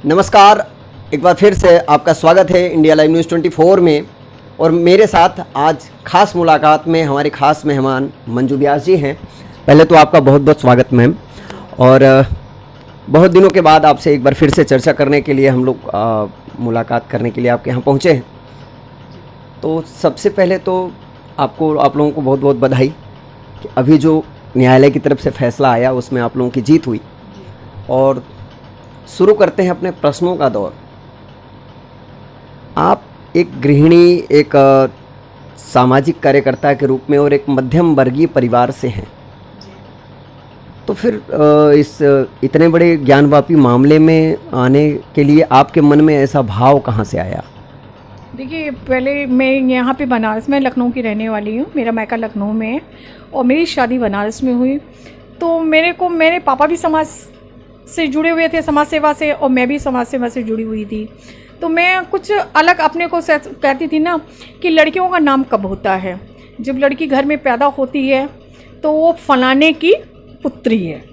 नमस्कार, एक बार फिर से आपका स्वागत है इंडिया लाइव न्यूज़ 24 में। और मेरे साथ आज खास मुलाकात में हमारे खास मेहमान मंजू व्यास जी हैं। पहले तो आपका बहुत बहुत स्वागत मैम। और बहुत दिनों के बाद आपसे एक बार फिर से चर्चा करने के लिए हम लोग मुलाकात करने के लिए आपके यहाँ पहुँचे हैं। तो सबसे पहले तो आप लोगों को बहुत बहुत बधाई कि अभी जो न्यायालय की तरफ से फैसला आया उसमें आप लोगों की जीत हुई। और शुरू करते हैं अपने प्रश्नों का दौर। आप एक गृहिणी, एक सामाजिक कार्यकर्ता के रूप में और एक मध्यम वर्गीय परिवार से हैं, तो फिर इस इतने बड़े ज्ञानवापी मामले में आने के लिए आपके मन में ऐसा भाव कहाँ से आया? देखिए, पहले मैं यहाँ पे बनारस में लखनऊ की रहने वाली हूँ। मेरा मायका लखनऊ में है और मेरी शादी बनारस में हुई। तो मेरे पापा भी समाज से जुड़े हुए थे, समाज सेवा से, और मैं भी समाज सेवा से जुड़ी हुई थी। तो मैं कुछ अलग अपने को कहती थी ना कि लड़कियों का नाम कब होता है। जब लड़की घर में पैदा होती है तो वो फलाने की पुत्री है,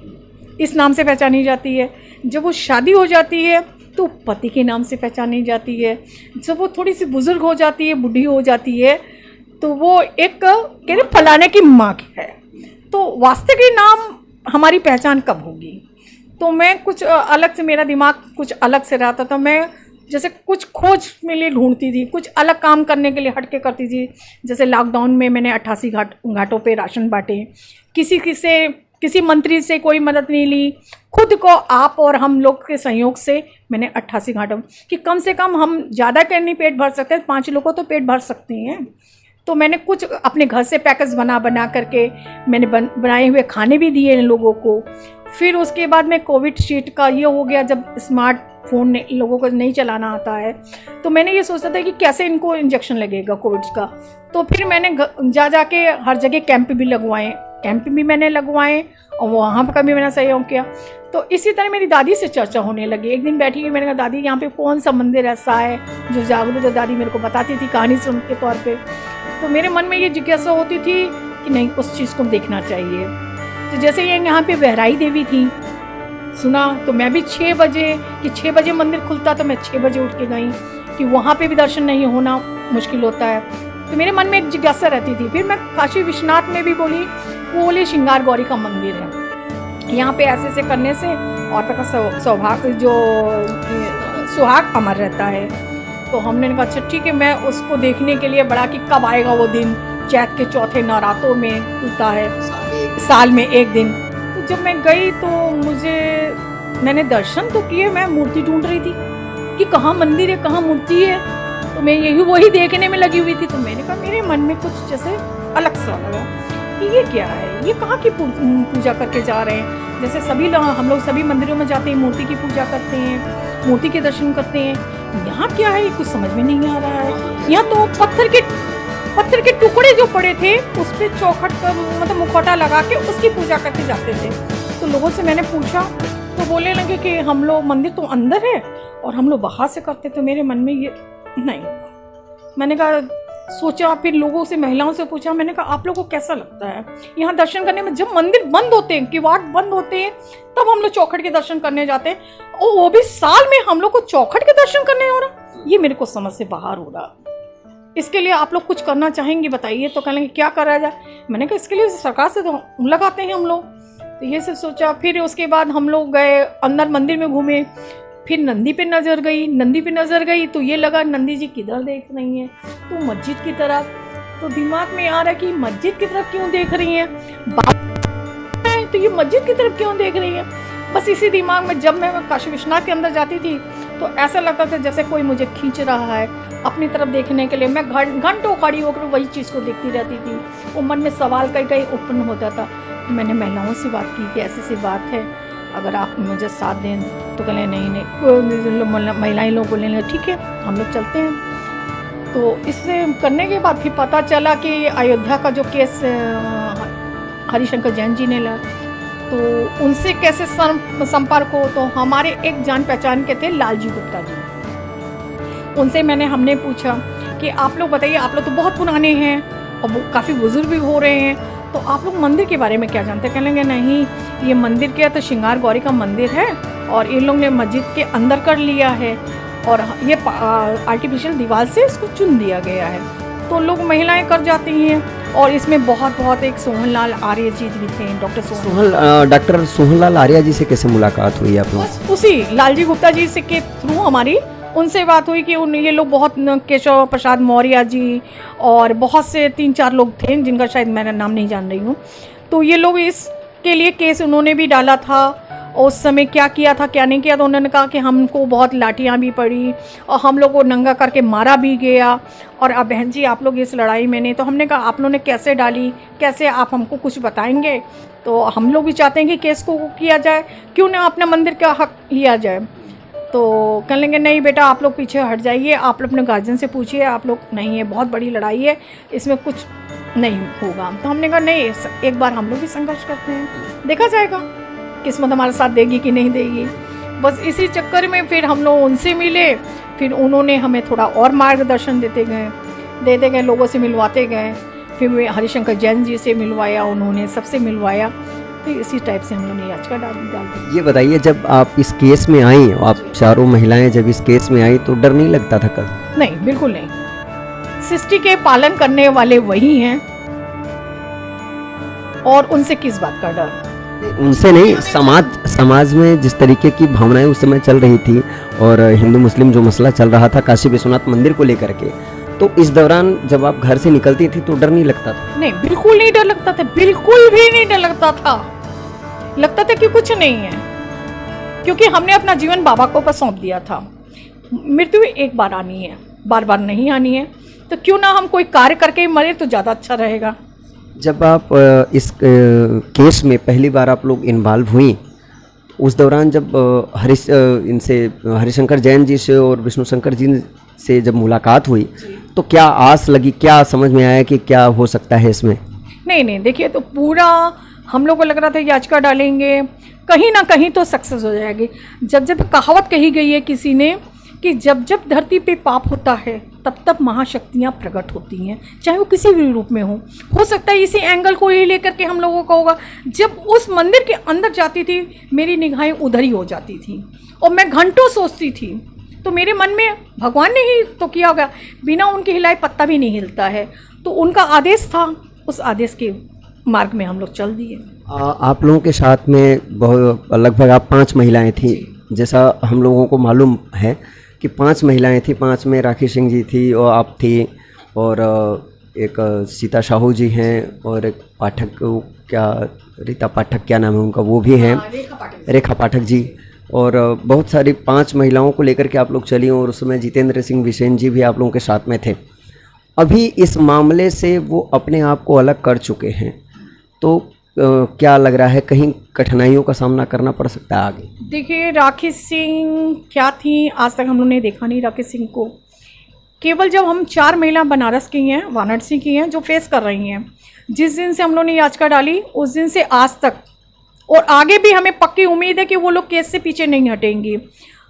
इस नाम से पहचानी जाती है। जब वो शादी हो जाती है तो पति के नाम से पहचानी जाती है। जब वो थोड़ी सी बुजुर्ग हो जाती है, बूढ़ी हो जाती है, तो वो एक कह रहे फलाने की माँ है। तो वास्तविक नाम हमारी पहचान कब होगी? तो मैं कुछ अलग से, मेरा दिमाग कुछ अलग से रहता था। मैं जैसे कुछ खोज में लिए ढूंढती थी, कुछ अलग काम करने के लिए हटके करती थी। जैसे लॉकडाउन में मैंने 88 घाटों पे राशन बांटे। किसी मंत्री से कोई मदद नहीं ली, खुद को आप और हम लोग के सहयोग से मैंने 88 घाटों कि कम से कम हम ज़्यादा कर नहीं पेट भर सकते, 5 लोगों तो पेट भर सकते हैं। तो मैंने कुछ अपने घर से पैकेज बना करके मैंने बनाए हुए खाने भी दिए लोगों को। फिर उसके बाद में कोविड शीट का ये हो गया, जब स्मार्टफोन ने लोगों को नहीं चलाना आता है, तो मैंने ये सोचा था कि कैसे इनको इंजेक्शन लगेगा कोविड का। तो फिर मैंने जाके हर जगह कैंप भी मैंने लगवाए और वहाँ पर भी मैंने सहयोग किया। तो इसी तरह मेरी दादी से चर्चा होने लगी। एक दिन बैठी हुई, मैंने कहा दादी यहाँ पे कौन सा मंदिर ऐसा है जो जागरूक है? दादी मेरे को बताती थी कहानी सुन के तौर पे। तो मेरे मन में ये जिज्ञासा होती थी कि नहीं, उस चीज़ को देखना चाहिए। तो जैसे ये यहाँ पे बहराई देवी थी, सुना, तो मैं भी 6 बजे मंदिर खुलता, तो मैं 6 बजे उठ के गई कि वहाँ पे भी दर्शन नहीं होना मुश्किल होता है। तो मेरे मन में एक जिज्ञासा रहती थी। फिर मैं काशी विश्वनाथ में भी बोली, वो बोले श्रृंगार गौरी का मंदिर है, यहाँ पे ऐसे करने से औरत का सुहाग अमर रहता है। तो हमने कहा अच्छा ठीक है, मैं उसको देखने के लिए बड़ा कि कब आएगा वो दिन। चैत के चौथे नवरात्रों में होता है, साल में एक दिन। तो जब मैं गई तो मैंने दर्शन तो किए, मैं मूर्ति ढूंढ रही थी कि कहाँ मंदिर है, कहाँ मूर्ति है। तो मैं वही देखने में लगी हुई थी। तो मैंने कहा मेरे मन में कुछ जैसे अलग सा लगा कि ये क्या है, ये कहाँ की पूजा करके जा रहे हैं। जैसे हम लोग सभी मंदिरों में जाते हैं, मूर्ति की पूजा करते हैं, मूर्ति के दर्शन करते हैं। यहाँ क्या है, ये कुछ समझ में नहीं आ रहा है। यहाँ तो पत्थर के टुकड़े जो पड़े थे उस पर चौखट का मतलब मुखौटा लगा के उसकी पूजा करके जाते थे। तो लोगों से मैंने पूछा तो बोलने लगे कि हम लोग मंदिर तो अंदर है और हम लोग बाहर से करते। तो मेरे मन में ये नहीं, मैंने कहा सोचा, फिर लोगों से, महिलाओं से पूछा। मैंने कहा आप लोगों को कैसा लगता है यहाँ दर्शन करने में? जब मंदिर बंद होते हैं, किवाड़ बंद होते हैं, तब हम लोग चौखट के दर्शन करने जाते हैं, और वो भी साल में हम लोग को चौखट के दर्शन करने हो रहा। ये मेरे को समझ से बाहर हो रहा। इसके लिए आप लोग कुछ करना चाहेंगे बताइए। तो कहेंगे क्या करा जाए? मैंने कहा इसके लिए सरकार से तो लगाते हैं हम लोग। तो ये सब सोचा। फिर उसके बाद हम लोग गए अंदर, मंदिर में घूमे। फिर नंदी पे नजर गई तो ये लगा नंदी जी किधर देख रही हैं? तो मस्जिद की तरफ। तो दिमाग में आ रहा कि मस्जिद की तरफ क्यों देख रही हैं, तो ये मस्जिद की तरफ क्यों देख रही है? बस इसी दिमाग में जब मैं काशी विश्वनाथ के अंदर जाती थी तो ऐसा लगता था जैसे कोई मुझे खींच रहा है अपनी तरफ देखने के लिए। मैं घंटों खड़ी होकर वही चीज़ को देखती रहती थी। वो मन में सवाल कई उत्पन्न होता था। मैंने महिलाओं से बात की कि ऐसी बात है, अगर आप मुझे साथ दें। तो कहले नहीं, महिलाएं लोग बोलने लगे ठीक है हम लोग चलते हैं। तो इससे करने के बाद फिर पता चला कि अयोध्या का जो केस हरिशंकर जैन जी ने ला, तो उनसे कैसे संपर्क हो। तो हमारे एक जान पहचान के थे लालजी गुप्ता जी, उनसे हमने पूछा कि आप लोग बताइए, आप लोग तो बहुत पुराने हैं और काफ़ी बुजुर्ग भी हो रहे हैं, तो आप लोग मंदिर के बारे में क्या जानते हैं? कहेंगे नहीं, ये मंदिर क्या तो श्रृंगार गौरी का मंदिर है और इन लोग ने मस्जिद के अंदर कर लिया है और ये आर्टिफिशियल दीवार से इसको चुन दिया गया है। तो लोग महिलाएं कर जाती हैं और इसमें बहुत एक सोहनलाल आर्य जी भी थे, डॉक्टर सोहनलाल आर्य जी से कैसे मुलाकात हुई आप लोग? बस उसी लालजी गुप्ता जी से के थ्रू हमारी उनसे बात हुई कि ये लोग बहुत केशव प्रसाद मौर्य जी और बहुत से 3-4 लोग थे जिनका शायद मैं नाम नहीं जान रही हूँ। तो ये लोग इसके लिए केस उन्होंने भी डाला था और उस समय क्या किया था क्या नहीं किया। तो उन्होंने कहा कि हमको बहुत लाठियाँ भी पड़ी और हम लोग को नंगा करके मारा भी गया और अब बहन जी आप लोग इस लड़ाई में नहीं। तो हमने कहा आप लोगों ने कैसे डाली, कैसे आप हमको कुछ बताएंगे? तो हम लोग भी चाहते हैं कि केस को किया जाए, क्यों ना अपना मंदिर का हक लिया जाए। तो कहने लगे नहीं बेटा आप लोग पीछे हट जाइए, आप लोग अपने गार्जियन से पूछिए, आप लोग नहीं है बहुत बड़ी लड़ाई है, इसमें कुछ नहीं होगा। तो हमने कहा नहीं एक बार हम लोग भी संघर्ष करते हैं, देखा जाएगा किस्मत हमारे साथ देगी कि नहीं देगी। बस इसी चक्कर में फिर हम लोग उनसे मिले, फिर उन्होंने हमें थोड़ा और मार्गदर्शन देते गए, लोगों से मिलवाते गए। फिर हरिशंकर जैन जी से मिलवाया, उन्होंने सबसे मिलवाया। फिर इसी टाइप से हम लोगों ने याचिका डाल दी। ये बताइए जब आप इस केस में आई, आप चारों महिलाएं जब इस केस में आई तो डर नहीं लगता था कभी? नहीं बिल्कुल नहीं। सृष्टि के पालन करने वाले वही हैं और उनसे किस बात का डर? उनसे नहीं, समाज में जिस तरीके की भावनाएं उस समय चल रही थी और हिंदू मुस्लिम जो मसला चल रहा था काशी विश्वनाथ मंदिर को लेकर के, तो इस दौरान जब आप घर से निकलती थी तो डर नहीं लगता था? नहीं बिल्कुल नहीं डर लगता था, बिल्कुल भी नहीं डर लगता था। लगता था कि कुछ नहीं है, क्योंकि हमने अपना जीवन बाबा को ऊपर सौंप दिया था। मृत्यु एक बार आनी है, बार बार नहीं आनी है, तो क्यों ना हम कोई कार्य करके मरे तो ज़्यादा अच्छा रहेगा। जब आप इस केस में पहली बार आप लोग इन्वॉल्व हुई, उस दौरान जब हरिशंकर जैन जी से और विष्णु शंकर जी से जब मुलाकात हुई तो क्या आस लगी, क्या समझ में आया कि क्या हो सकता है इसमें? नहीं देखिए, तो पूरा हम लोग को लग रहा था याचिका डालेंगे कहीं ना कहीं तो सक्सेस हो जाएगी। जब कहावत कही गई है किसी ने कि जब धरती पे पाप होता है तब महाशक्तियाँ प्रकट होती हैं, चाहे वो किसी भी रूप में हो सकता है इसी एंगल को ही लेकर के हम लोगों का होगा। जब उस मंदिर के अंदर जाती थी मेरी निगाहें उधर ही हो जाती थी और मैं घंटों सोचती थी, तो मेरे मन में भगवान ने ही तो किया होगा, बिना उनके हिलाए पत्ता भी नहीं हिलता है। तो उनका आदेश था, उस आदेश के मार्ग में हम लोग चल दिए। आप लोगों के साथ में बहुत लगभग आप 5 महिलाएं थी, जैसा हम लोगों को मालूम है कि 5 महिलाएं थी। 5 में राखी सिंह जी थी और आप थी और एक सीता साहू जी हैं और एक पाठक, क्या रीता पाठक क्या नाम है उनका, वो भी हैं, रेखा पाठक जी। और बहुत सारी 5 महिलाओं को लेकर के आप लोग चली और उसमें जितेंद्र सिंह बिसेन जी भी आप लोगों के साथ में थे। अभी इस मामले से वो अपने आप को अलग कर चुके हैं, तो क्या लग रहा है कहीं कठिनाइयों का सामना करना पड़ सकता है आगे? देखिए राखी सिंह क्या थी आज तक हम लोगों ने देखा नहीं राखी सिंह को। केवल जब हम 4 महिला बनारस की हैं, वाराणसी की हैं, जो फेस कर रही हैं, जिस दिन से हम लोगों ने याचिका डाली उस दिन से आज तक और आगे भी हमें पक्की उम्मीद है कि वो लोग केस से पीछे नहीं हटेंगी।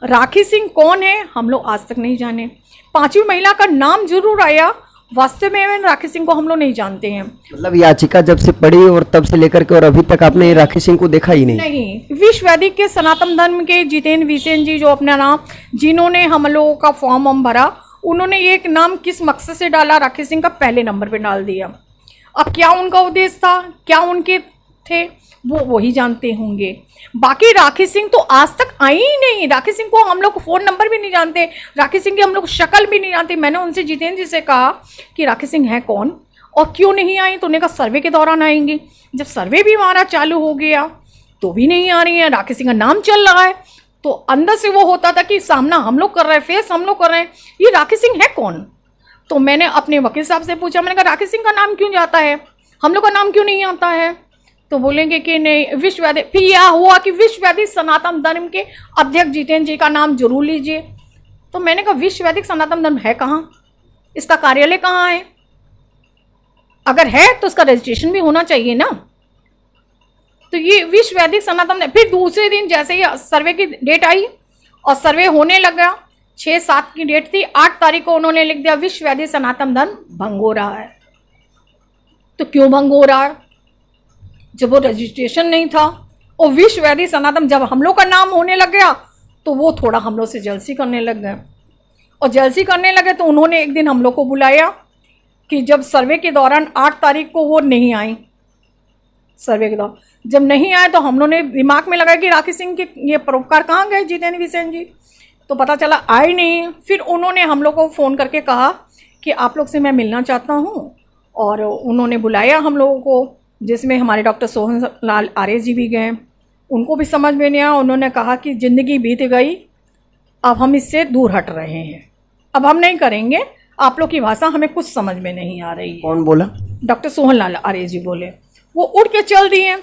राखी सिंह कौन है हम लोग आज तक नहीं जाने। 5वीं महिला का नाम जरूर आया, वास्तव में राखी सिंह को हम लोग नहीं जानते हैं। मतलब याचिका जब से पड़ी और तब से लेकर के और अभी तक आपने राखी सिंह को देखा ही नहीं? नहीं। विश्व वैदिक के सनातन धर्म के जितेंद्र बिसेन जी जो अपना नाम, जिन्होंने हम लोगों का फॉर्म हम भरा, उन्होंने एक नाम किस मकसद से डाला, राखी सिंह का पहले नंबर पे डाल दिया। अब क्या उनका उद्देश्य था, क्या उनके थे, वो वही जानते होंगे। बाकी राखी सिंह तो आज तक आई ही नहीं। राखी सिंह को हम लोग फ़ोन नंबर भी नहीं जानते, राखी सिंह की हम लोग शक्ल भी नहीं जानते। मैंने उनसे जितेंद्र जी से कहा कि राखी सिंह है कौन और क्यों नहीं आई, तो उन्होंने कहा सर्वे के दौरान आएंगी। जब सर्वे भी हमारा चालू हो गया तो भी नहीं आ रही है, राखी सिंह का नाम चल रहा है, तो अंदर से वो होता था कि सामना हम लोग कर रहे हैं, फेस हम लोग कर रहे हैं, ये राखी सिंह है कौन। तो मैंने अपने वकील साहब से पूछा, मैंने कहा राखी सिंह का नाम क्यों जाता है, हम लोग का नाम क्यों नहीं आता है। तो बोलेंगे कि नहीं विश्व वैदिक। फिर यह हुआ कि विश्व वैदिक सनातन धर्म के अध्यक्ष जितेंद्र जी का नाम जरूर लीजिए। तो मैंने कहा विश्व वैदिक सनातन धर्म है कहाँ, इसका कार्यालय कहाँ है, अगर है तो उसका रजिस्ट्रेशन भी होना चाहिए ना। तो ये विश्व वैदिक सनातन धर्म। फिर दूसरे दिन जैसे ही सर्वे की डेट आई और सर्वे होने लगा, 6-7 की डेट थी, 8 तारीख को उन्होंने लिख दिया विश्व वैदिक सनातन धर्म भंग हो रहा है। तो क्यों भंग हो रहा है, जब वो रजिस्ट्रेशन नहीं था और विश्व वैदिक सनातन जब हम लोग का नाम होने लग गया तो वो थोड़ा हम लोग से जलसी करने लग गए, और जलसी करने लगे तो उन्होंने एक दिन हम लोग को बुलाया कि जब सर्वे के दौरान 8 तारीख को वो नहीं आई, सर्वे के दौरान जब नहीं आए तो हम लोगों ने दिमाग में लगाया कि राखी सिंह के ये परोपकार कहाँ गए जितेंद्र बिसेन जी, तो पता चला आए नहीं। फिर उन्होंने हम लोग को फ़ोन करके कहा कि आप लोग से मैं मिलना चाहता हूँ, और उन्होंने बुलाया हम लोगों को, जिसमें हमारे डॉक्टर सोहन लाल आर्य जी भी गए। उनको भी समझ में नहीं आया। उन्होंने कहा कि ज़िंदगी बीत गई, अब हम इससे दूर हट रहे हैं, अब हम नहीं करेंगे, आप लोग की भाषा हमें कुछ समझ में नहीं आ रही है। कौन बोला? डॉक्टर सोहन लाल आर्य जी बोले, वो उठ के चल दिए।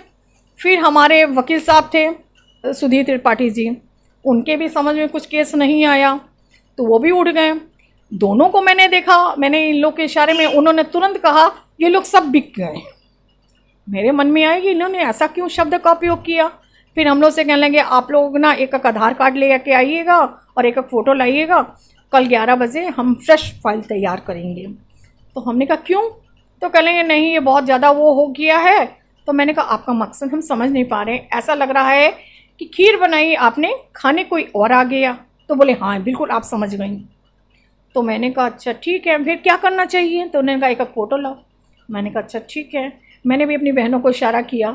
फिर हमारे वकील साहब थे सुधीर त्रिपाठी जी, उनके भी समझ में कुछ केस नहीं आया तो वो भी उठ गए। दोनों को मैंने देखा, मैंने इन लोग के इशारे में, उन्होंने तुरंत कहा ये लोग सब बिक गए। मेरे मन में आया कि इन्होंने ऐसा क्यों शब्द का उपयोग किया। फिर हम लोग से कहने लगे आप लोग ना एक आधार कार्ड ले के आइएगा और एक फ़ोटो लाइएगा, कल 11 बजे हम फ्रेश फाइल तैयार करेंगे। तो हमने कहा क्यों? तो कह लेंगे नहीं ये बहुत ज़्यादा वो हो गया है। तो मैंने कहा आपका मकसद हम समझ नहीं पा रहे, ऐसा लग रहा है कि खीर बनाई आपने, खाने कोई और आ गया। तो बोले हाँ बिल्कुल आप समझ गई। तो मैंने कहा अच्छा ठीक है, फिर क्या करना चाहिए? तो उन्होंने कहा एक फ़ोटो लाओ। मैंने कहा अच्छा ठीक है। मैंने भी अपनी बहनों को इशारा किया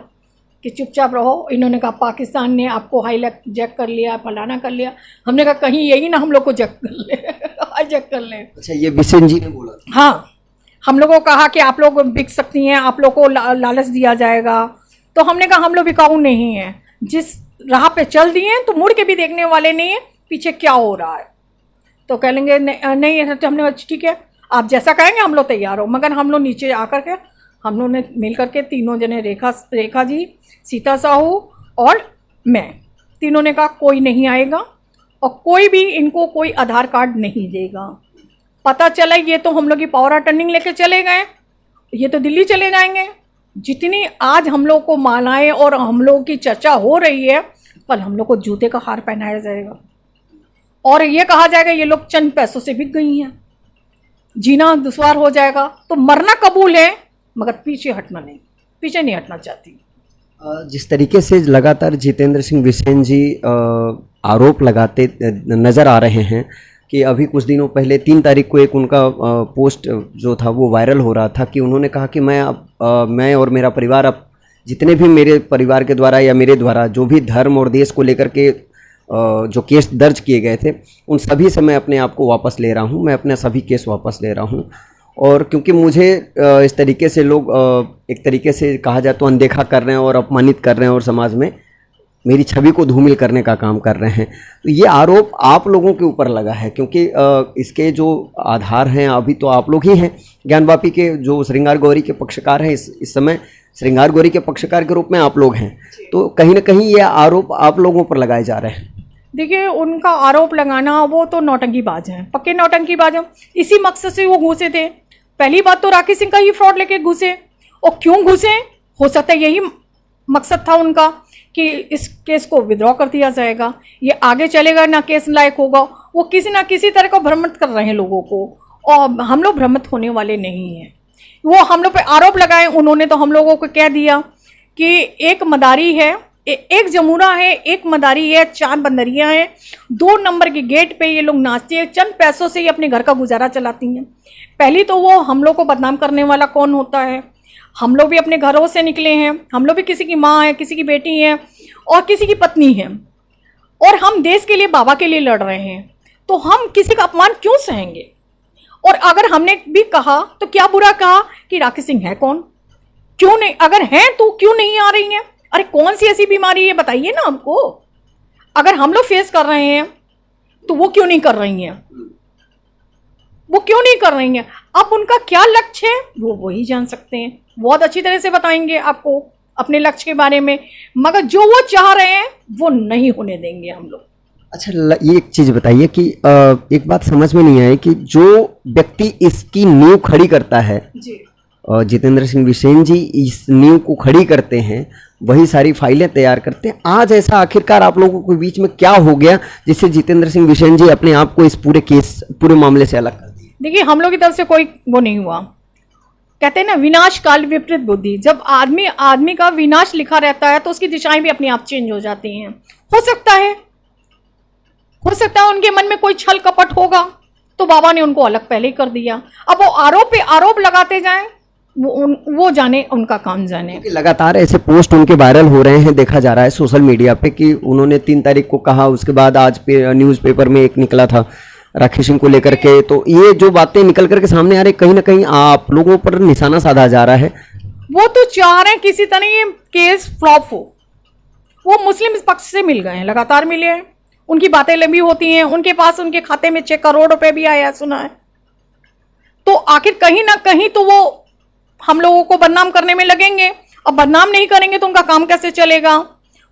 कि चुपचाप रहो। इन्होंने कहा पाकिस्तान ने आपको हाईजैक कर लिया, फलाना कर लिया। हमने कहा कहीं यही ना हम लोग को जैक कर ले, हाईजैक कर ले। अच्छा, ये बिसेन जी ने बोला? हाँ, हम लोगों को कहा कि आप लोग बिक सकती हैं, आप लोग को लालच दिया जाएगा। तो हमने कहा हम लोग बिकाऊ नहीं हैं, जिस राह पे चल दिए हैं तो मुड़ के भी देखने वाले नहीं है पीछे क्या हो रहा है। तो कह लेंगे नहीं है। तो हमने कहा ठीक है आप जैसा कहेंगे हम लोग तैयार हो। मगर हम लोग नीचे आकर के हम लोग ने मिल करके तीनों जने, रेखा जी, सीता साहू और मैं, तीनों ने कहा कोई नहीं आएगा और कोई भी इनको कोई आधार कार्ड नहीं देगा। पता चला ये तो हम लोग की पावर अटर्निंग लेके चले गए, ये तो दिल्ली चले जाएंगे। जितनी आज हम लोग को मालाएं और हम लोग की चर्चा हो रही है, कल हम लोग को जूते का हार पहनाया जाएगा और ये कहा जाएगा ये लोग चंद पैसों से बिक गई हैं, जीना दुश्वार हो जाएगा। तो मरना कबूल है मगर पीछे हटना नहीं, पीछे नहीं हटना चाहती। जिस तरीके से लगातार जितेंद्र सिंह बिसेन जी आरोप लगाते नज़र आ रहे हैं कि अभी कुछ दिनों पहले 3 तारीख को एक उनका पोस्ट जो था वो वायरल हो रहा था कि उन्होंने कहा कि मैं और मेरा परिवार, अब जितने भी मेरे परिवार के द्वारा या मेरे द्वारा जो भी धर्म और देश को लेकर के जो केस दर्ज किए गए थे उन सभी से मैं अपने आप को वापस ले रहा हूं, मैं अपने सभी केस वापस ले रहा हूं। और क्योंकि मुझे इस तरीके से लोग एक तरीके से कहा जाए तो अनदेखा कर रहे हैं और अपमानित कर रहे हैं और समाज में मेरी छवि को धूमिल करने का काम कर रहे हैं, तो ये आरोप आप लोगों के ऊपर लगा है। क्योंकि इसके जो आधार हैं अभी तो आप लोग ही हैं, ज्ञानवापी के जो श्रृंगार गौरी के पक्षकार हैं, इस समय श्रृंगार गौरी के पक्षकार के रूप में आप लोग हैं, तो कहीं ना कहीं ये आरोप आप लोगों पर लगाए जा रहे हैं। देखिए उनका आरोप लगाना वो तो नौटंकीबाज हैं, पक्के नौटंकीबाज हैं। इसी मकसद से वो घुसे थे। पहली बात तो राखी सिंह का ही फ्रॉड लेके घुसे, और क्यों घुसे हो सकता है यही मकसद था उनका कि इस केस को विड्रॉ कर दिया जाएगा, ये आगे चलेगा ना केस लायक होगा। वो किसी ना किसी तरह को भ्रमित कर रहे हैं लोगों को, और हम लोग भ्रमित होने वाले नहीं हैं। वो हम लोग पे आरोप लगाए उन्होंने, तो हम लोगों को कह दिया कि एक मदारी है, एक जमुना है, एक मदारी है, 4 बंदरियां हैं, 2 नंबर के गेट पे ये लोग नाचते हैं, चंद पैसों से ये अपने घर का गुजारा चलाती हैं। पहली तो वो हम लोग को बदनाम करने वाला कौन होता है? हम लोग भी अपने घरों से निकले हैं, हम लोग भी किसी की माँ है, किसी की बेटी है और किसी की पत्नी है, और हम देश के लिए, बाबा के लिए लड़ रहे हैं, तो हम किसी का अपमान क्यों सहेंगे? और अगर हमने भी कहा तो क्या बुरा कहा कि राखी सिंह है कौन? क्यों नहीं, अगर हैं तो क्यों नहीं आ रही हैं? अरे कौन सी ऐसी बीमारी है बताइए ना हमको। अगर हम लोग फेस कर रहे हैं तो वो क्यों नहीं कर रही हैं? वो क्यों नहीं कर रही हैं? अब उनका क्या लक्ष्य है वो वही जान सकते हैं, बहुत अच्छी तरह से बताएंगे आपको अपने लक्ष्य के बारे में, मगर जो वो चाह रहे हैं वो नहीं होने देंगे हम लोग। अच्छा, ये एक चीज़ बताइए कि एक बात समझ में नहीं आई कि जो व्यक्ति इसकी नींव खड़ी करता है जी, जितेंद्र सिंह बिसेन जी इस नींव को खड़ी करते हैं, वही सारी फाइलें तैयार करते हैं। आज ऐसा आखिरकार आप लोगों के बीच में क्या हो गया जिससे जितेंद्र सिंह बिसेन जी अपने आप को इस पूरे मामले से अलग कर दिए? देखिए हम लोग की तरफ से कोई वो नहीं हुआ, कहते हैं ना विनाश काल विपरीत बुद्धि, जब आदमी का विनाश लिखा रहता है तो उसकी दिशाएं भी अपने आप चेंज हो जाती हैं। हो सकता है उनके मन में कोई छल कपट होगा तो बाबा ने उनको अलग पहले ही कर दिया। अब वो आरोप पे आरोप लगाते जाएं, वो जाने, उनका काम जाने। लगातार ऐसे पोस्ट उनके वायरल हो रहे हैं, देखा जा रहा है सोशल मीडिया पे कि उन्होंने 3 तारीख को कहा, उसके बाद आज न्यूज़पेपर में एक निकला था राखी सिंह को लेकर के। तो ये जो बातें निकल करके सामने आ रही, कहीं ना कहीं आप लोगों पर निशाना साधा जा रहा है। वो तो चाह रहे हैं किसी तरह ये केस फ्लॉप हो। वो मुस्लिम पक्ष से मिल गए हैं, लगातार मिले हैं, उनकी बातें लंबी होती हैं, उनके पास उनके खाते में 6 करोड़ रुपए भी आया सुना है। तो आखिर कहीं ना कहीं तो वो हम लोगों को बदनाम करने में लगेंगे। अब बदनाम नहीं करेंगे तो उनका काम कैसे चलेगा।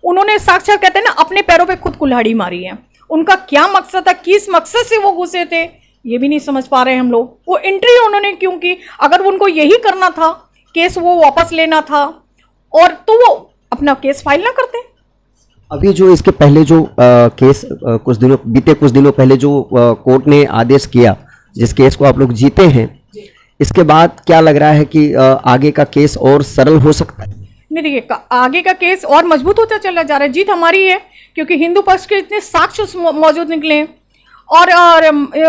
उन्होंने साक्षात कहते हैं ना अपने पैरों पे खुद कुल्हाड़ी मारी है। उनका क्या मकसद था, किस मकसद से वो घुसे थे, ये भी नहीं समझ पा रहे हम लोग। वो एंट्री उन्होंने क्यों की? अगर उनको यही करना था, केस वो वापस लेना था, और तो वो अपना केस फाइल ना करते। अभी जो इसके पहले जो केस बीते कुछ दिनों पहले जो कोर्ट ने आदेश किया, जिस केस को आप लोग जीते हैं, इसके बाद क्या लग रहा है कि आगे का केस और सरल हो सकता है? नहीं, देखिए आगे का केस और मजबूत होता चला जा रहा है। जीत हमारी है क्योंकि हिंदू पक्ष के इतने साक्ष्य मौजूद निकले। और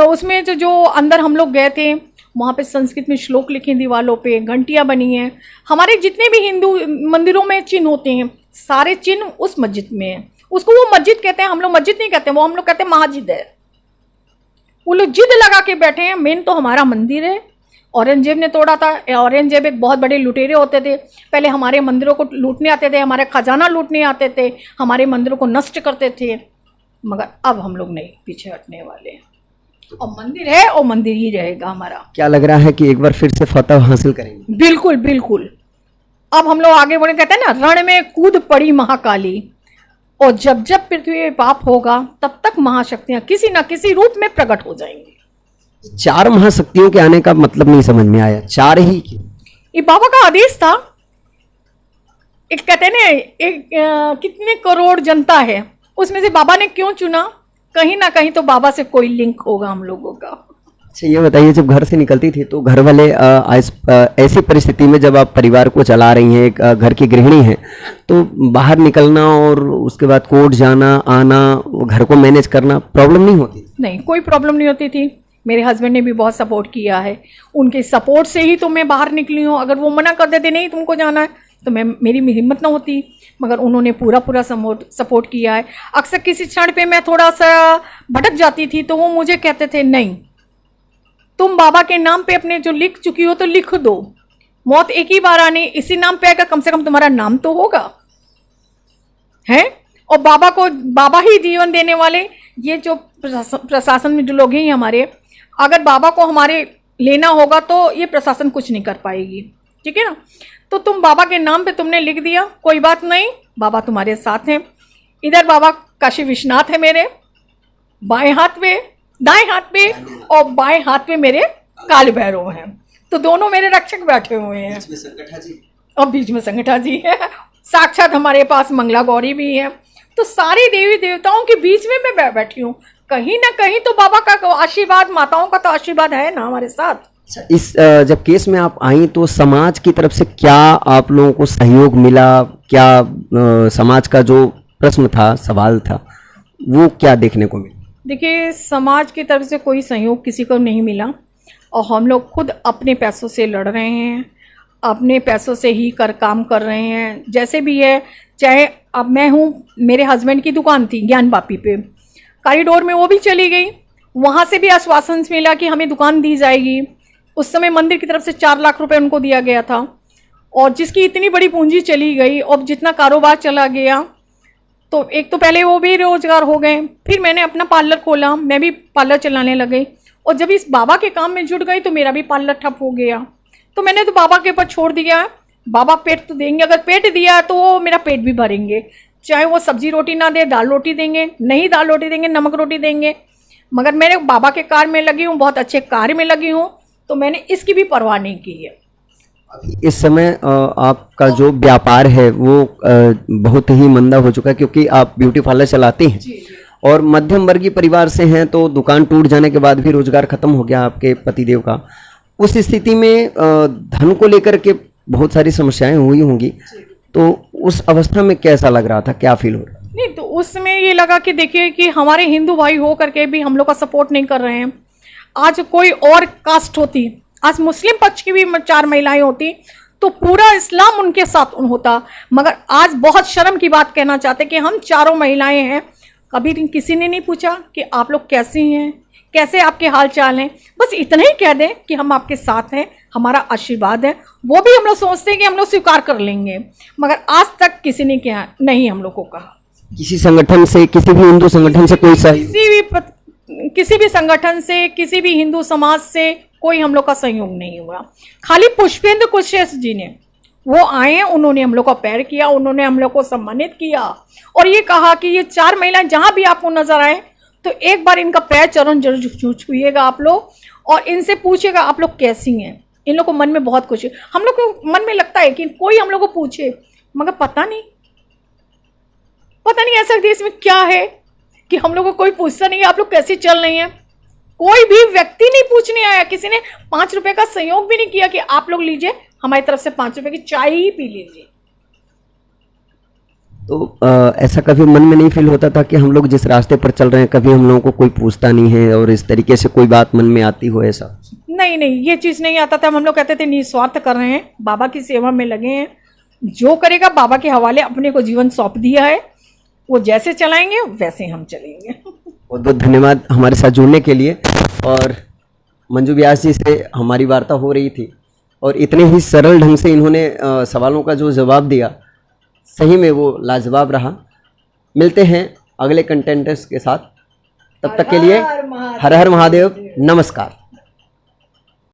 उसमें जो अंदर हम लोग गए थे, वहाँ पे संस्कृत में श्लोक लिखे दीवारों पे, घंटियाँ बनी हैं। हमारे जितने भी हिंदू मंदिरों में चिन्ह होते हैं, सारे चिन्ह उस मस्जिद में है। उसको वो मस्जिद कहते हैं, हम लोग मस्जिद नहीं कहते, वो हम लोग कहते हैं महाजिद है। वो लोग जिद लगा के बैठे हैं। मेन तो हमारा मंदिर है, औरंगजेब ने तोड़ा था। औरंगजेब एक बहुत बड़े लुटेरे होते थे, पहले हमारे मंदिरों को लूटने आते थे, हमारे खजाना लूटने आते थे, हमारे मंदिरों को नष्ट करते थे। मगर अब हम लोग नहीं पीछे हटने वाले हैं, और मंदिर है और मंदिर ही रहेगा हमारा। क्या लग रहा है कि एक बार फिर से फतह हासिल करेंगे? बिल्कुल बिल्कुल। अब हम लोग आगे बढ़े, कहते हैं ना रण में कूद पड़ी महाकाली, और जब जब पृथ्वी में पाप होगा तब तक महाशक्तियां किसी न किसी रूप में प्रकट हो जाएंगी। 4 महाशक्तियों के आने का मतलब नहीं समझ में आया, 4 ही क्यों? ये बाबा का आदेश था। एक कहते हैं ना कितने करोड़ जनता है, उसमें से बाबा ने क्यों चुना? कहीं ना कहीं तो बाबा से कोई लिंक होगा हम लोगों का। अच्छा, ये बताइए, जब घर से निकलती थी तो घर वाले ऐसी परिस्थिति में जब आप परिवार को चला रही हैं, एक घर की गृहिणी हैं, तो बाहर निकलना और उसके बाद कोर्ट जाना आना, घर को मैनेज करना प्रॉब्लम नहीं होती? नहीं, कोई प्रॉब्लम नहीं होती थी। मेरे हस्बैंड ने भी बहुत सपोर्ट किया है, उनके सपोर्ट से ही तो मैं बाहर निकली हूँ। अगर वो मना कर देते नहीं तुमको जाना है तो मेरी हिम्मत ना होती, मगर उन्होंने पूरा सपोर्ट किया है। अक्सर किसी क्षण पे मैं थोड़ा सा भटक जाती थी तो वो मुझे कहते थे, नहीं तुम बाबा के नाम पे अपने जो लिख चुकी हो तो लिख दो, मौत एक ही बार आनी, इसी नाम पे आएगा, कम से कम तुम्हारा नाम तो होगा है। और बाबा ही जीवन देने वाले। ये जो प्रशासन में जो लोग हैं हमारे, अगर बाबा को हमारे लेना होगा तो ये प्रशासन कुछ नहीं कर पाएगी, ठीक है ना। तो तुम बाबा के नाम पे तुमने लिख दिया, कोई बात नहीं, बाबा तुम्हारे साथ हैं। इधर बाबा काशी विश्वनाथ है मेरे बाएं हाथ पे, दाएं हाथ पे, और बाएं हाथ पे मेरे काल भैरव हैं। तो दोनों मेरे रक्षक बैठे हुए हैं, और बीच में संगठा जी है। साक्षात हमारे पास मंगला गौरी भी है। तो सारे देवी देवताओं के बीच में मैं बैठी हूँ। कहीं ना कहीं तो बाबा का आशीर्वाद, माताओं का तो आशीर्वाद है ना हमारे साथ। इस जब केस में आप आई तो समाज की तरफ से क्या आप लोगों को सहयोग मिला? क्या समाज का जो प्रश्न था, सवाल था, वो क्या देखने को मिला? देखिए, समाज की तरफ से कोई सहयोग किसी को नहीं मिला, और हम लोग खुद अपने पैसों से लड़ रहे हैं, अपने पैसों से ही काम कर रहे हैं। जैसे भी है, चाहे अब मैं हूँ, मेरे हस्बैंड की दुकान थी ज्ञान बापी पे, कॉरिडोर में वो भी चली गई, वहाँ से भी आश्वासन मिला कि हमें दुकान दी जाएगी। उस समय मंदिर की तरफ से 4 लाख रुपए उनको दिया गया था, और जिसकी इतनी बड़ी पूंजी चली गई और जितना कारोबार चला गया, तो एक तो पहले वो भी रोजगार हो गए। फिर मैंने अपना पार्लर खोला, मैं भी पार्लर चलाने लग गई, और जब इस बाबा के काम में जुट गई तो मेरा भी पार्लर ठप हो गया। तो मैंने तो बाबा के ऊपर छोड़ दिया, बाबा पेट तो देंगे, अगर पेट दिया तो वो मेरा पेट भी भरेंगे, चाहे वो सब्जी रोटी ना दे, दाल रोटी देंगे, नहीं दाल रोटी देंगे, नमक रोटी देंगे। मगर मैंने बाबा के कार्य में लगी हूँ, बहुत अच्छे कार्य में लगी हूँ, तो मैंने इसकी भी परवाह नहीं की है। इस समय आपका जो व्यापार है वो बहुत ही मंदा हो चुका है, क्योंकि आप ब्यूटी पार्लर चलाती हैं और मध्यम वर्गीय परिवार से हैं, तो दुकान टूट जाने के बाद भी रोजगार खत्म हो गया आपके पतिदेव का। उस स्थिति में धन को लेकर के बहुत सारी समस्याएं हुई होंगी, तो उस अवस्था में कैसा लग रहा था, क्या फील हो रहा था? नहीं तो उसमें ये लगा कि देखिए कि हमारे हिंदू भाई हो करके भी हम लोग का सपोर्ट नहीं कर रहे हैं। आज कोई और कास्ट होती, आज मुस्लिम पक्ष की भी 4 महिलाएं होती तो पूरा इस्लाम उनके साथ होता, मगर आज बहुत शर्म की बात कहना चाहते कि हम 4 महिलाएं हैं, कभी किसी ने नहीं पूछा कि आप लोग कैसी हैं, कैसे आपके हाल चाल हैं। बस इतना ही कह दें कि हम आपके साथ हैं, हमारा आशीर्वाद है, वो भी हम लोग सोचते हैं कि हम लोग स्वीकार कर लेंगे, मगर आज तक किसी ने क्या नहीं हम लोग को कहा। किसी संगठन से, किसी भी हिंदू संगठन से कोई किसी भी संगठन से, किसी भी हिंदू समाज से कोई हम लोग का सहयोग नहीं हुआ। खाली पुष्पेंद्र कुशेश जी ने, वो आए, उन्होंने हम लोग का पैर किया, उन्होंने हम लोग को सम्मानित किया और ये कहा कि ये 4 महिलाएं जहां भी आपको नजर आए तो एक बार इनका पैर चरण जरूर छूइएगा आप लोग और इनसे पूछिएगा आप लोग कैसी हैं। इन लोग को मन में बहुत खुशी, हम लोग को मन में लगता है कि कोई हम लोग को पूछे, मगर पता नहीं ऐसा देश में क्या है कि हम लोग को कोई पूछता नहीं है आप लोग कैसे चल रही हैं। कोई भी व्यक्ति नहीं पूछने आया, किसी ने 5 रुपए का सहयोग भी नहीं किया कि आप लोग लीजिए हमारी तरफ से 5 रुपए की चाय ही पी लीजिए। तो ऐसा कभी मन में नहीं फील होता था कि हम लोग जिस रास्ते पर चल रहे हैं कभी हम लोगों को कोई पूछता नहीं है और इस तरीके से कोई बात मन में आती हो ऐसा? नहीं, ये चीज़ नहीं आता था। हम लोग कहते थे निस्वार्थ कर रहे हैं, बाबा की सेवा में लगे हैं, जो करेगा बाबा के हवाले, अपने को जीवन सौंप दिया है, वो जैसे चलाएंगे वैसे हम चलेंगे। बहुत बहुत धन्यवाद हमारे साथ जुड़ने के लिए। और मंजू व्यास जी से हमारी वार्ता हो रही थी और इतने ही सरल ढंग से इन्होंने सवालों का जो जवाब दिया, सही में वो लाजवाब रहा। मिलते हैं अगले कंटेंटर्स के साथ, तब तक के लिए हर हर महादेव, नमस्कार।